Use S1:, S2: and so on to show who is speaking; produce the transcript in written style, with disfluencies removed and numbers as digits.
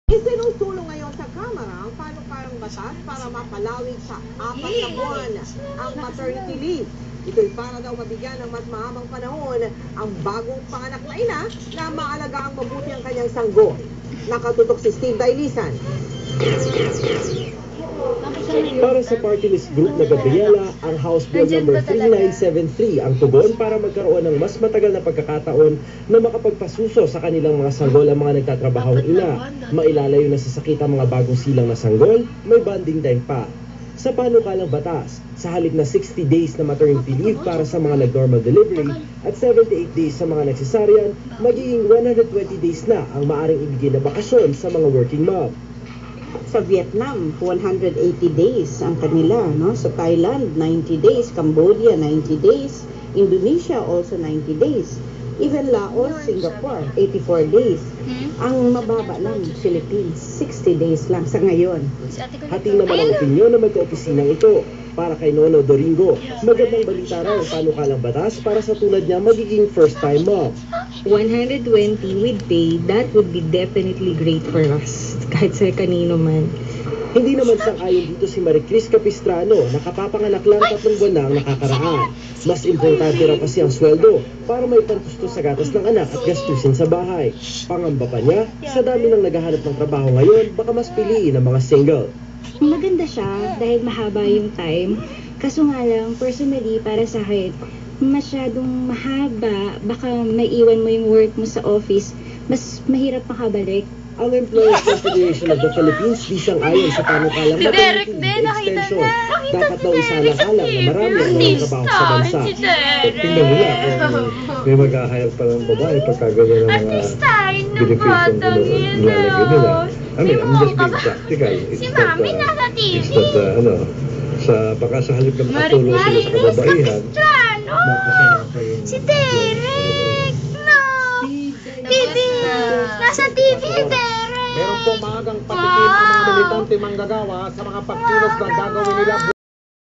S1: Isinusulong ngayon sa Kamara ang panukalang batas para mapalawig sa 4 na buwan ang maternity leave. Ito'y para daw mabigyan ng mas mahabang panahon ang bagong panganak na ina na maalaga ang mabuti ang kanyang sanggol. Nakatutok si Steve Dailisan.
S2: Para sa party list group na Gabriela, ang House Bill number 3973 ang tugon para magkaroon ng mas matagal na pagkakataon na makapagpasuso sa kanilang mga sanggol ang mga nagtatrabahong ina. Mailalayo na sa sakit ang mga bagong silang na sanggol, may bonding time pa. Sa panukalang batas, sa halip na 60 days na maternity leave para sa mga nag-normal delivery at 78 days sa mga nagsisaryan, magiging 120 days na ang maaring ibigay na bakasyon sa mga working mom.
S3: Sa Vietnam, 180 days ang kanila, no? Sa Thailand, 90 days, Cambodia, 90 days, Indonesia also 90 days. Even Laos, Singapore, 84 days. Ang mababa lang, Philippines, 60 days lang sa ngayon.
S2: Hating naman ang opinyon na magka-opisinang ito. Para kay Nono Doringo, magandang balita raw ang panukalang batas para sa tulad niya magiging first-time mom.
S4: 120 with pay, that would be definitely great for us. Kahit sa kanino man.
S2: Hindi naman sang-ayon dito si Maricris Capistrano, nakapapanganak lang 3 buwan na ang nakakaraan. Mas importante raw kasi ang sweldo para may pantusto sa gatas ng anak at gastusin sa bahay. Pangamba pa niya, sa dami ng naghahanap ng trabaho ngayon, baka mas piliin ang mga single.
S4: Maganda siya dahil mahaba yung time. Kaso nga lang, personally, para sa akin, masyadong mahaba. Baka maiwan mo yung work mo sa office. Mas mahirap makabalik.
S2: Ang Employers Confederation of the Philippines di sang-ayon sa panukalang maternity leave extension. Dapat daw isalang-alang na marami ang mga trabaho sa bansa.
S5: Tingnan mo lang kung may mag-ahayag pa ng babae pagkagano ng mga beneficial na nilalagay nila. I mean, I'm just being practical.
S6: Si Mami nasa TV.
S5: It's not, sa baka sa halip na makatulong sila sa kababaihan, makasama pa yung...
S6: Si Derek! No! TV! Nasa TV, Derek!
S7: Meron pong maagang patikin ang mga militante manggagawa sa mga pagkilos na gagawin nila.